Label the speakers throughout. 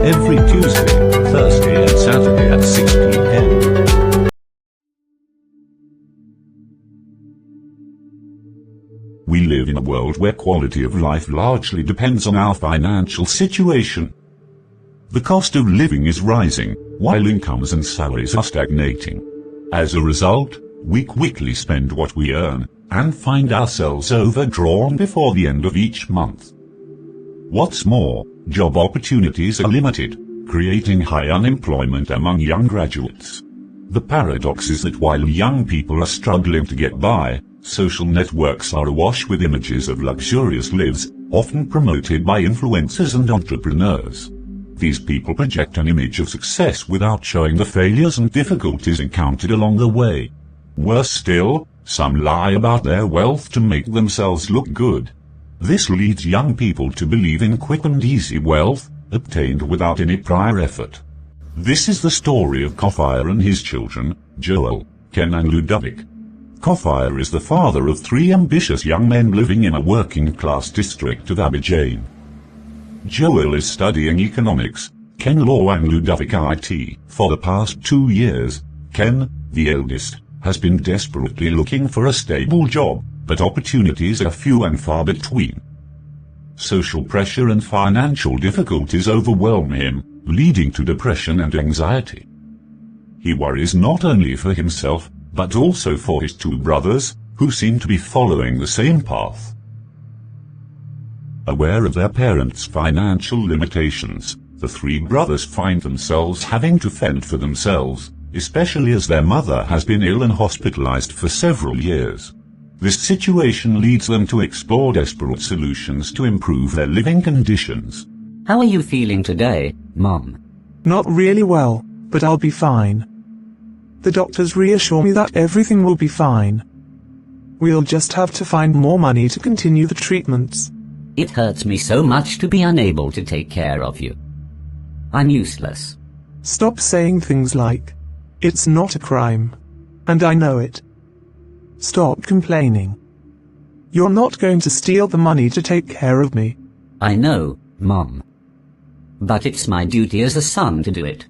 Speaker 1: every Tuesday, Thursday and Saturday at 6 p.m. We live in a world where quality of life largely depends on our financial situation. The cost of living is rising, while incomes and salaries are stagnating. As a result, we quickly spend what we earn, and find ourselves overdrawn before the end of each month. What's more, job opportunities are limited, creating high unemployment among young graduates. The paradox is that while young people are struggling to get by, social networks are awash with images of luxurious lives, often promoted by influencers and entrepreneurs. These people project an image of success without showing the failures and difficulties encountered along the way. Worse still, some lie about their wealth to make themselves look good. This leads young people to believe in quick and easy wealth, obtained without any prior effort. This is the story of Cofire and his children, Joel, Ken and Ludovic. Cofire is the father of 3 ambitious young men living in a working-class district of Abidjan. Joel is studying economics, Ken law and Ludovic IT. For the past 2 years, Ken, the eldest, has been desperately looking for a stable job, but opportunities are few and far between. Social pressure and financial difficulties overwhelm him, leading to depression and anxiety. He worries not only for himself, but also for his 2 brothers, who seem to be following the same path. Aware of their parents' financial limitations, the 3 brothers find themselves having to fend for themselves, especially as their mother has been ill and hospitalized for several years. This situation leads them to explore desperate solutions to improve their living conditions.
Speaker 2: How are you feeling today, Mom?
Speaker 3: Not really well, but I'll be fine. The doctors reassure me that everything will be fine. We'll just have to find more money to continue the treatments.
Speaker 2: It hurts me so much to be unable to take care of you. I'm useless.
Speaker 3: Stop saying things like, "It's not a crime. And I know it." Stop complaining. You're not going to steal the money to take care of me.
Speaker 2: I know, Mom. But it's my duty as a son to do it.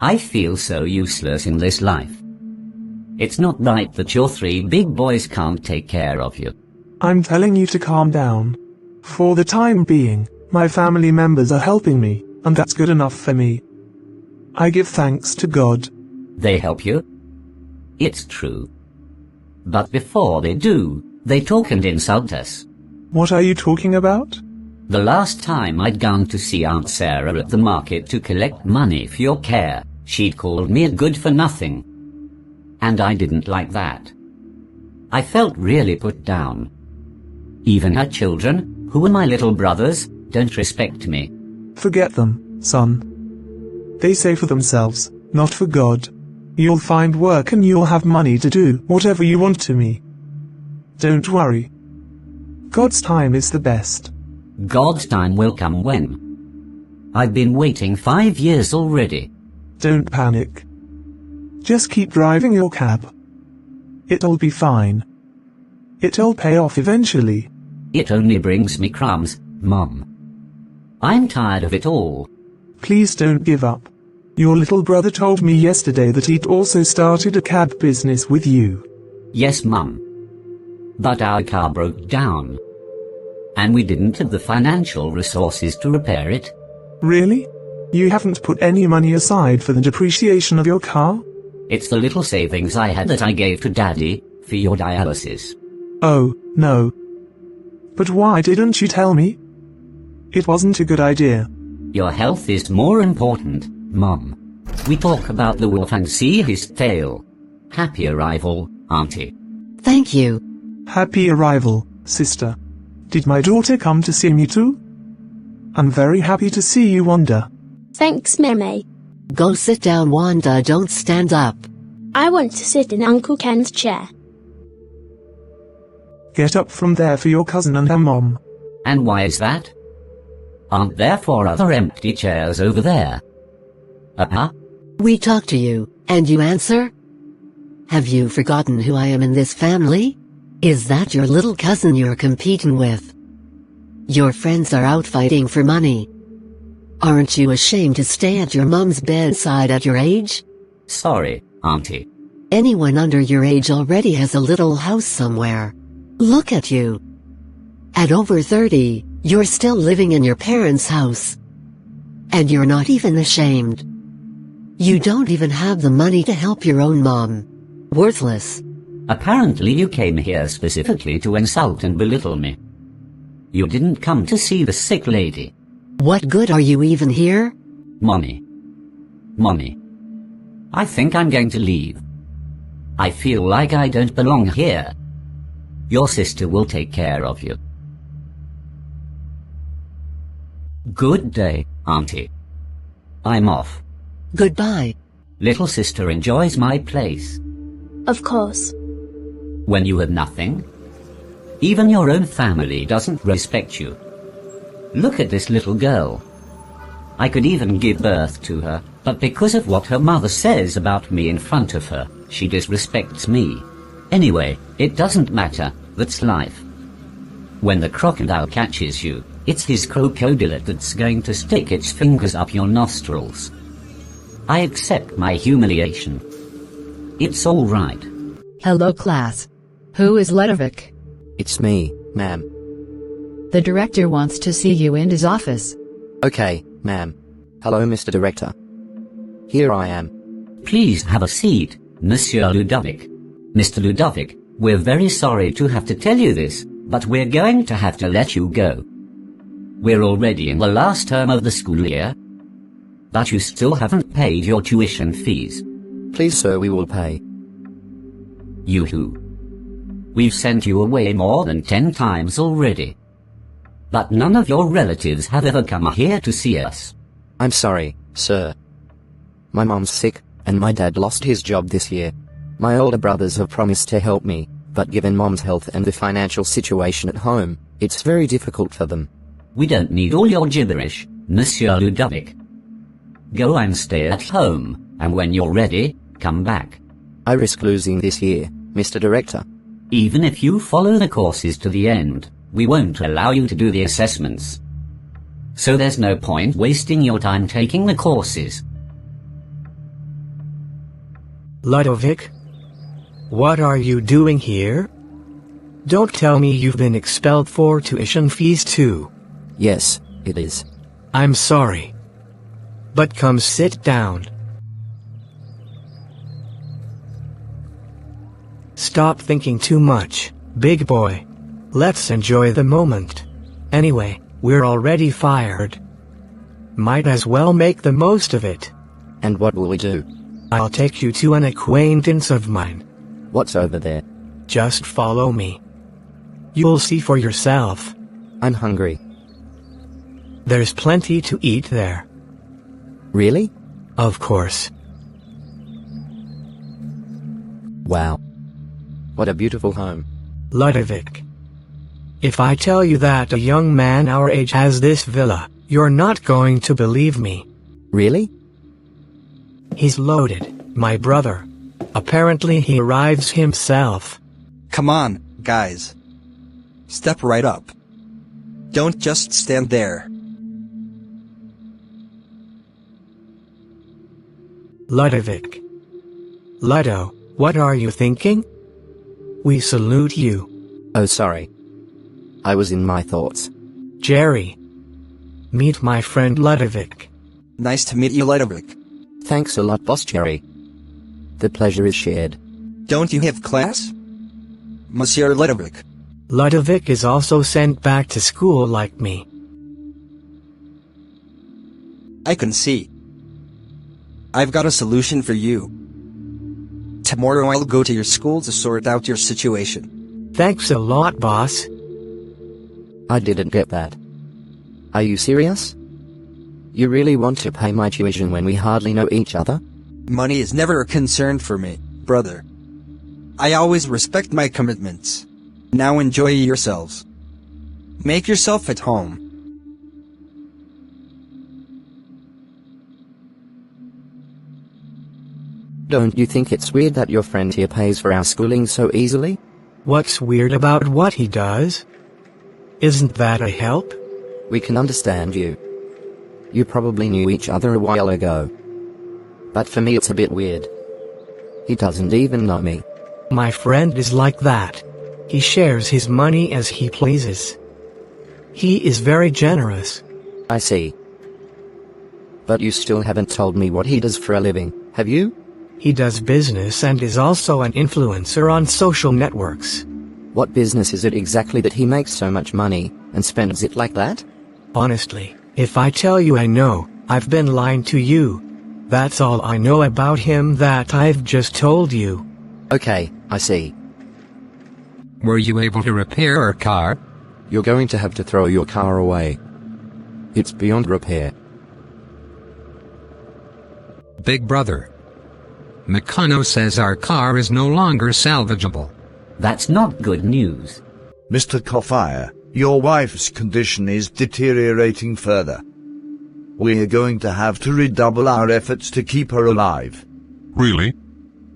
Speaker 2: I feel so useless in this life. It's not right that your 3 big boys can't take care of you.
Speaker 3: I'm telling you to calm down. For the time being, my family members are helping me, and that's good enough for me. I give thanks to God.
Speaker 2: They help you? It's true. But before they do, they talk and insult us.
Speaker 3: What are you talking about?
Speaker 2: The last time I'd gone to see Aunt Sarah at the market to collect money for your care, she'd called me a good-for-nothing. And I didn't like that. I felt really put down. Even her children, who are my little brothers, don't respect me.
Speaker 3: Forget them, son. They say for themselves, not for God. You'll find work and you'll have money to do whatever you want to me. Don't worry. God's time is the best.
Speaker 2: God's time will come when? I've been waiting 5 years already.
Speaker 3: Don't panic. Just keep driving your cab. It'll be fine. It'll pay off eventually.
Speaker 2: It only brings me crumbs, Mom. I'm tired of it all.
Speaker 3: Please don't give up. Your little brother told me yesterday that he'd also started a cab business with you.
Speaker 2: Yes, Mum. But our car broke down. And we didn't have the financial resources to repair it.
Speaker 3: Really? You haven't put any money aside for the depreciation of your car?
Speaker 2: It's the little savings I had that I gave to Daddy for your dialysis.
Speaker 3: Oh, no. But why didn't you tell me? It wasn't a good idea.
Speaker 2: Your health is more important, Mum. We talk about the wolf and see his tail. Happy arrival, Auntie.
Speaker 4: Thank you.
Speaker 3: Happy arrival, sister. Did my daughter come to see me too? I'm very happy to see you, Wanda.
Speaker 5: Thanks, Meme.
Speaker 4: Go sit down, Wanda, don't stand up.
Speaker 5: I want to sit in Uncle Ken's chair.
Speaker 3: Get up from there for your cousin and her mom.
Speaker 2: And why is that? Aren't there 4 other empty chairs over there?
Speaker 4: We talk to you, and you answer? Have you forgotten who I am in this family? Is that your little cousin you're competing with? Your friends are out fighting for money. Aren't you ashamed to stay at your mom's bedside at your age?
Speaker 2: Sorry, Auntie.
Speaker 4: Anyone under your age already has a little house somewhere. Look at you. At over 30, you're still living in your parents' house. And you're not even ashamed. You don't even have the money to help your own mom. Worthless.
Speaker 2: Apparently you came here specifically to insult and belittle me. You didn't come to see the sick lady.
Speaker 4: What good are you even here?
Speaker 2: Mommy. Mommy. I think I'm going to leave. I feel like I don't belong here. Your sister will take care of you. Good day, Auntie. I'm off.
Speaker 4: Goodbye.
Speaker 2: Little sister enjoys my place.
Speaker 5: Of course.
Speaker 2: When you have nothing, even your own family doesn't respect you. Look at this little girl. I could even give birth to her, but because of what her mother says about me in front of her, she disrespects me. Anyway, it doesn't matter, that's life. When the crocodile catches you, it's his crocodile that's going to stick its fingers up your nostrils. I accept my humiliation. It's all right.
Speaker 6: Hello class. Who is Ledovic?
Speaker 7: It's me, ma'am.
Speaker 6: The director wants to see you in his office.
Speaker 7: Okay, ma'am. Hello, Mr. Director. Here I am.
Speaker 2: Please have a seat, Monsieur Ludovic. Mr. Ludovic, we're very sorry to have to tell you this, but we're going to have to let you go. We're already in the last term of the school year, but you still haven't paid your tuition fees.
Speaker 7: Please, sir, we will pay.
Speaker 2: You who? We've sent you away more than 10 times already. But none of your relatives have ever come here to see us.
Speaker 7: I'm sorry, sir. My mom's sick, and my dad lost his job this year. My older brothers have promised to help me, but given mom's health and the financial situation at home, it's very difficult for them.
Speaker 2: We don't need all your gibberish, Monsieur Ludovic. Go and stay at home, and when you're ready, come back.
Speaker 7: I risk losing this year, Mr. Director.
Speaker 2: Even if you follow the courses to the end, we won't allow you to do the assessments. So there's no point wasting your time taking the courses.
Speaker 8: Ludovic? What are you doing here? Don't tell me you've been expelled for tuition fees too.
Speaker 7: Yes, it is.
Speaker 8: I'm sorry. But come sit down. Stop thinking too much, big boy. Let's enjoy the moment. Anyway, we're already fired. Might as well make the most of it.
Speaker 7: And what will we do?
Speaker 8: I'll take you to an acquaintance of mine.
Speaker 7: What's over there?
Speaker 8: Just follow me. You'll see for yourself.
Speaker 7: I'm hungry.
Speaker 8: There's plenty to eat there.
Speaker 7: Really?
Speaker 8: Of course.
Speaker 7: Wow. What a beautiful home.
Speaker 8: Ludovic. If I tell you that a young man our age has this villa, you're not going to believe me.
Speaker 7: Really?
Speaker 8: He's loaded, my brother. Apparently he arrives himself.
Speaker 9: Come on, guys. Step right up. Don't just stand there.
Speaker 8: Ludovic. Ludo, what are you thinking? We salute you.
Speaker 7: Oh, sorry. I was in my thoughts.
Speaker 8: Jerry. Meet my friend Ludovic.
Speaker 9: Nice to meet you, Ludovic.
Speaker 7: Thanks a lot, Boss Jerry. The pleasure is shared.
Speaker 9: Don't you have class? Monsieur Ludovic.
Speaker 8: Ludovic is also sent back to school like me.
Speaker 9: I can see. I've got a solution for you. Tomorrow I'll go to your school to sort out your situation.
Speaker 8: Thanks a lot, boss.
Speaker 7: I didn't get that. Are you serious? You really want to pay my tuition when we hardly know each other?
Speaker 9: Money is never a concern for me, brother. I always respect my commitments. Now enjoy yourselves. Make yourself at home.
Speaker 7: Don't you think it's weird that your friend here pays for our schooling so easily?
Speaker 8: What's weird about what he does? Isn't that a help?
Speaker 7: We can understand you. You probably knew each other a while ago. But for me it's a bit weird. He doesn't even know me.
Speaker 8: My friend is like that. He shares his money as he pleases. He is very generous.
Speaker 7: I see. But you still haven't told me what he does for a living, have you?
Speaker 8: He does business and is also an influencer on social networks.
Speaker 7: What business is it exactly that he makes so much money, and spends it like that?
Speaker 8: Honestly, if I tell you I know, I've been lying to you. That's all I know about him that I've just told you.
Speaker 7: Okay, I see.
Speaker 10: Were you able to repair our car?
Speaker 7: You're going to have to throw your car away. It's beyond repair.
Speaker 10: Big brother. Mikano says our car is no longer salvageable.
Speaker 2: That's not good news.
Speaker 11: Mr. Cofire, your wife's condition is deteriorating further. We're going to have to redouble our efforts to keep her alive.
Speaker 1: Really?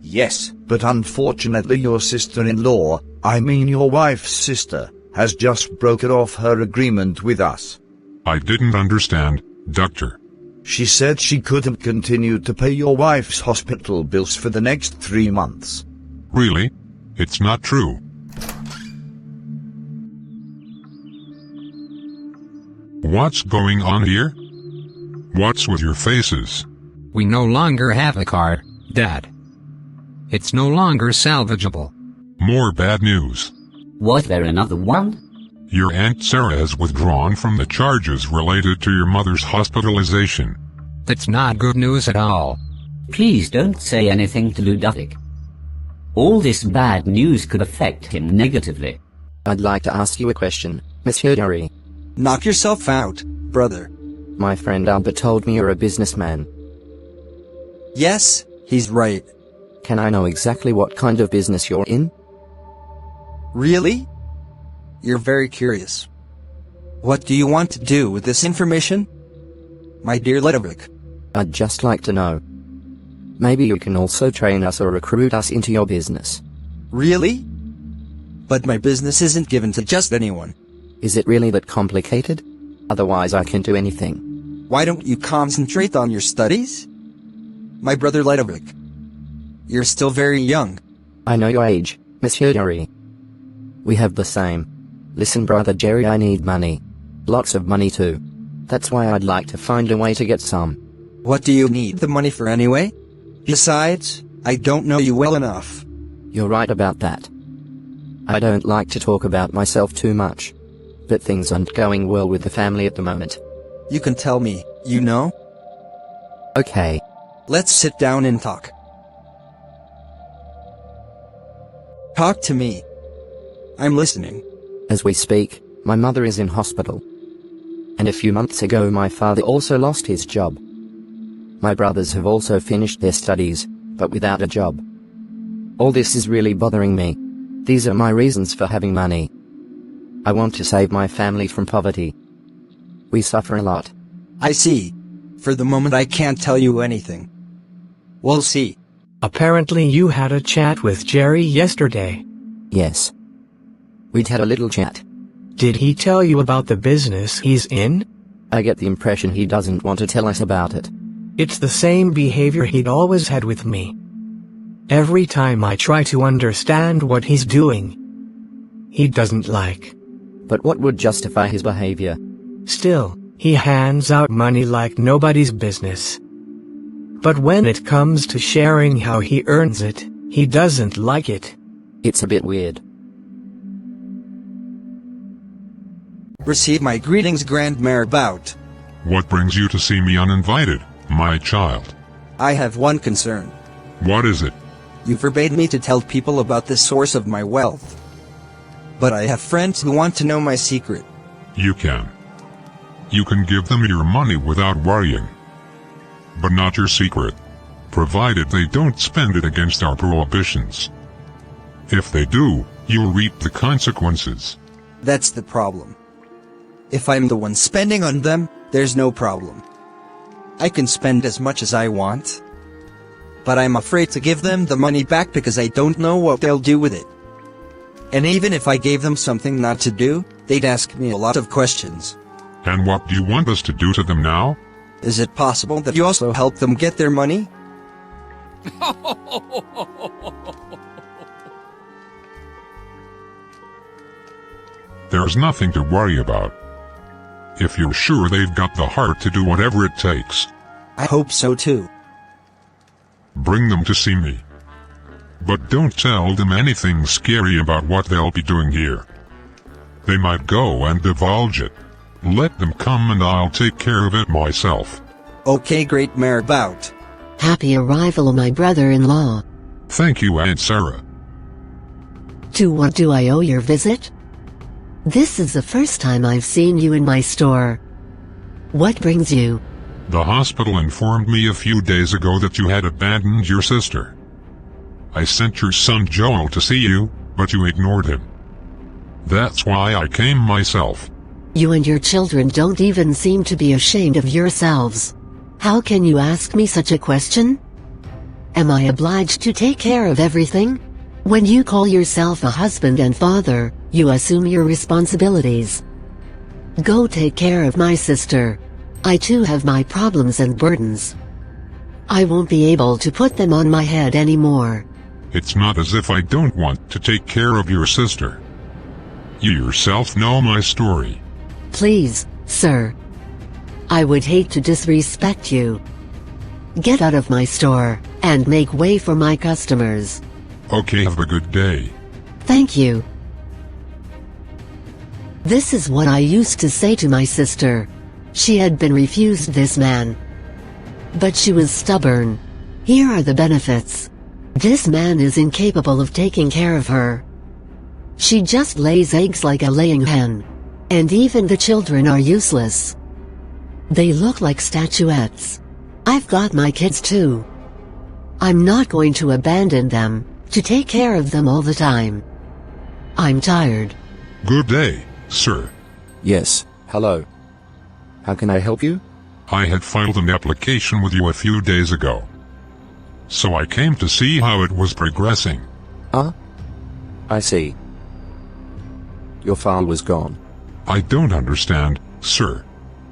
Speaker 11: Yes, but unfortunately your sister-in-law, I mean your wife's sister, has just broken off her agreement with us.
Speaker 1: I didn't understand, Doctor.
Speaker 11: She said she couldn't continue to pay your wife's hospital bills for the next 3 months.
Speaker 1: Really? It's not true. What's going on here? What's with your faces?
Speaker 10: We no longer have a car, Dad. It's no longer salvageable.
Speaker 1: More bad news.
Speaker 2: Was there another one?
Speaker 1: Your Aunt Sarah has withdrawn from the charges related to your mother's hospitalization.
Speaker 10: That's not good news at all.
Speaker 2: Please don't say anything to Ludovic. All this bad news could affect him negatively.
Speaker 7: I'd like to ask you a question, Monsieur Dury.
Speaker 9: Knock yourself out, brother.
Speaker 7: My friend Albert told me you're a businessman.
Speaker 9: Yes, he's right.
Speaker 7: Can I know exactly what kind of business you're in?
Speaker 9: Really? You're very curious. What do you want to do with this information? My dear Ludovic.
Speaker 7: I'd just like to know. Maybe you can also train us or recruit us into your business.
Speaker 9: Really? But my business isn't given to just anyone.
Speaker 7: Is it really that complicated? Otherwise I can do anything.
Speaker 9: Why don't you concentrate on your studies? My brother Ludovic. You're still very young.
Speaker 7: I know your age, Monsieur Dury. We have the same. Listen, brother Jerry, I need money. Lots of money too. That's why I'd like to find a way to get some.
Speaker 9: What do you need the money for anyway? Besides, I don't know you well enough.
Speaker 7: You're right about that. I don't like to talk about myself too much. But things aren't going well with the family at the moment.
Speaker 9: You can tell me, you know?
Speaker 7: Okay.
Speaker 9: Let's sit down and talk. Talk to me. I'm listening.
Speaker 7: As we speak, my mother is in hospital. And a few months ago my father also lost his job. My brothers have also finished their studies, but without a job. All this is really bothering me. These are my reasons for having money. I want to save my family from poverty. We suffer a lot.
Speaker 9: I see. For the moment I can't tell you anything. We'll see.
Speaker 8: Apparently you had a chat with Jerry yesterday.
Speaker 7: Yes. We'd had a little chat.
Speaker 8: Did he tell you about the business he's in?
Speaker 7: I get the impression he doesn't want to tell us about it.
Speaker 8: It's the same behavior he'd always had with me. Every time I try to understand what he's doing, he doesn't like.
Speaker 7: But what would justify his behavior?
Speaker 8: Still, he hands out money like nobody's business. But when it comes to sharing how he earns it, he doesn't like it.
Speaker 7: It's a bit weird.
Speaker 9: Receive my greetings, Grand Marabout.
Speaker 1: What brings you to see me uninvited, my child?
Speaker 9: I have one concern.
Speaker 1: What is it?
Speaker 9: You forbade me to tell people about the source of my wealth. But I have friends who want to know my secret.
Speaker 1: You can. You can give them your money without worrying. But not your secret, provided they don't spend it against our prohibitions. If they do, you'll reap the consequences.
Speaker 9: That's the problem. If I'm the one spending on them, there's no problem. I can spend as much as I want. But I'm afraid to give them the money back because I don't know what they'll do with it. And even if I gave them something not to do, they'd ask me a lot of questions.
Speaker 1: And what do you want us to do to them now?
Speaker 9: Is it possible that you also help them get their money?
Speaker 12: There's nothing to worry about. If you're sure they've got the heart to do whatever it takes.
Speaker 9: I hope so too.
Speaker 12: Bring them to see me. But don't tell them anything scary about what they'll be doing here. They might go and divulge it. Let them come and I'll take care of it myself.
Speaker 9: Okay, great marabout.
Speaker 4: Happy arrival, my brother-in-law.
Speaker 12: Thank you, Aunt Sarah.
Speaker 4: To what do I owe your visit? This is the first time I've seen you in my store. What brings you?
Speaker 12: The hospital informed me a few days ago that you had abandoned your sister. I sent your son Joel to see you, but you ignored him. That's why I came myself.
Speaker 4: You and your children don't even seem to be ashamed of yourselves. How can you ask me such a question? Am I obliged to take care of everything? When you call yourself a husband and father, you assume your responsibilities. Go take care of my sister. I too have my problems and burdens. I won't be able to put them on my head anymore.
Speaker 12: It's not as if I don't want to take care of your sister. You yourself know my story.
Speaker 4: Please, sir. I would hate to disrespect you. Get out of my store, and make way for my customers.
Speaker 12: Okay, have a good day.
Speaker 4: Thank you. This is what I used to say to my sister. She had been refused this man. But she was stubborn. Here are the benefits. This man is incapable of taking care of her. She just lays eggs like a laying hen. And even the children are useless. They look like statuettes. I've got my kids too. I'm not going to abandon them, to take care of them all the time. I'm tired.
Speaker 12: Good day, sir.
Speaker 7: Yes, hello. How can I help you?
Speaker 12: I had filed an application with you a few days ago. So I came to see how it was progressing.
Speaker 7: Ah? I see. Your file was gone.
Speaker 12: I don't understand, sir.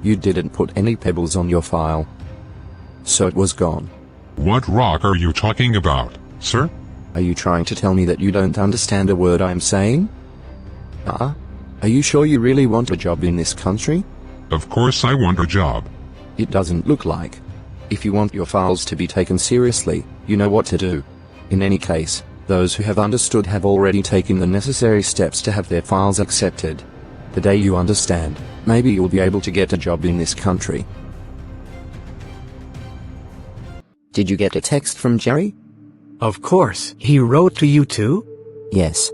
Speaker 7: You didn't put any pebbles on your file. So it was gone.
Speaker 12: What rock are you talking about, sir?
Speaker 7: Are you trying to tell me that you don't understand a word I'm saying? Ah? Are you sure you really want a job in this country?
Speaker 12: Of course I want a job.
Speaker 7: It doesn't look like. If you want your files to be taken seriously, you know what to do. In any case, those who have understood have already taken the necessary steps to have their files accepted. The day you understand, maybe you'll be able to get a job in this country. Did you get a text from Jerry?
Speaker 8: Of course, he wrote to you too?
Speaker 7: Yes.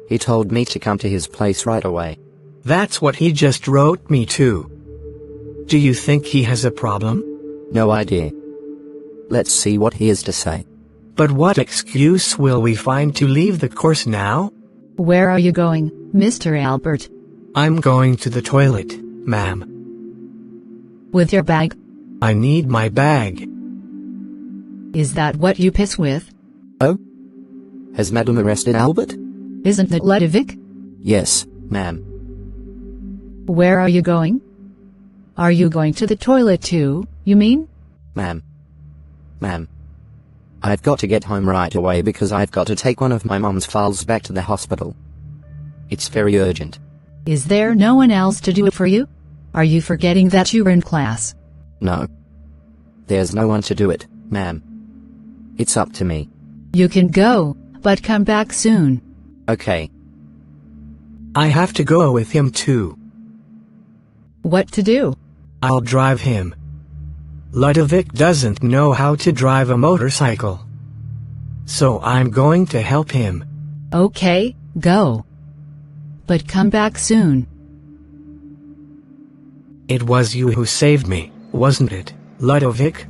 Speaker 7: He told me to come to his place right away.
Speaker 8: That's what he just wrote me too. Do you think he has a problem?
Speaker 7: No idea. Let's see what he has to say.
Speaker 8: But what excuse will we find to leave the course now?
Speaker 6: Where are you going, Mr. Albert?
Speaker 8: I'm going to the toilet, ma'am.
Speaker 6: With your bag?
Speaker 8: I need my bag.
Speaker 6: Is that what you piss with?
Speaker 7: Oh? Has Madam arrested Albert?
Speaker 6: Isn't that Ludovic?
Speaker 7: Yes, ma'am.
Speaker 6: Where are you going? Are you going to the toilet too, you mean?
Speaker 7: Ma'am. I've got to get home right away because I've got to take one of my mom's files back to the hospital. It's very urgent.
Speaker 6: Is there no one else to do it for you? Are you forgetting that you're in class?
Speaker 7: No. There's no one to do it, ma'am. It's up to me.
Speaker 6: You can go, but come back soon.
Speaker 7: Okay.
Speaker 8: I have to go with him too.
Speaker 6: What to do?
Speaker 8: I'll drive him. Ludovic doesn't know how to drive a motorcycle. So I'm going to help him.
Speaker 6: Okay, go. But come back soon.
Speaker 8: It was you who saved me, wasn't it, Ludovic?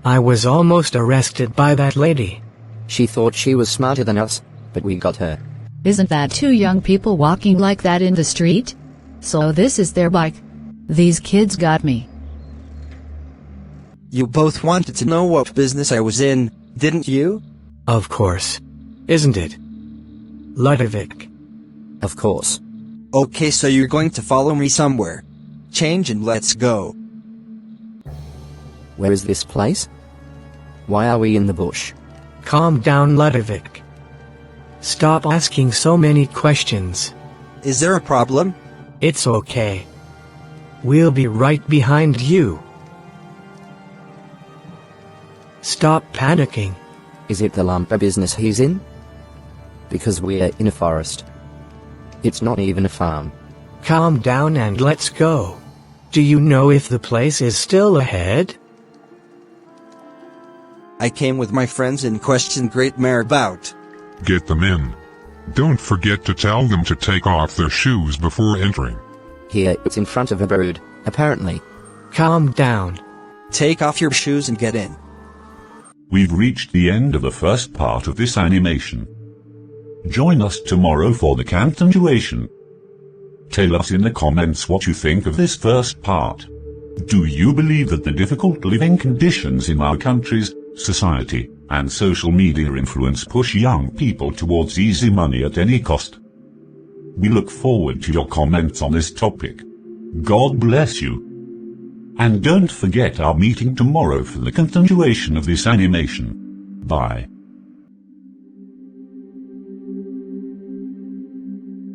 Speaker 8: I was almost arrested by that lady.
Speaker 7: She thought she was smarter than us, but we got her.
Speaker 6: Isn't that two young people walking like that in the street? So this is their bike. These kids got me.
Speaker 9: You both wanted to know what business I was in, didn't you?
Speaker 8: Of course. Isn't it, Ludovic?
Speaker 7: Of course.
Speaker 9: Okay, so you're going to follow me somewhere. Change and let's go.
Speaker 7: Where is this place? Why are we in the bush?
Speaker 8: Calm down, Ludovic. Stop asking so many questions.
Speaker 9: Is there a problem?
Speaker 8: It's okay. We'll be right behind you. Stop panicking.
Speaker 7: Is it the lumber business he's in? Because we're in a forest. It's not even a farm.
Speaker 8: Calm down and let's go. Do you know if the place is still ahead?
Speaker 9: I came with my friends and questioned Great Mare about.
Speaker 12: Get them in. Don't forget to tell them to take off their shoes before entering.
Speaker 7: Here, it's in front of a bird, apparently.
Speaker 8: Calm down.
Speaker 9: Take off your shoes and get in.
Speaker 1: We've reached the end of the first part of this animation. Join us tomorrow for the continuation. Tell us in the comments what you think of this first part. Do you believe that the difficult living conditions in our countries, society, and social media influence push young people towards easy money at any cost? We look forward to your comments on this topic. God bless you. And don't forget our meeting tomorrow for the continuation of this animation. Bye.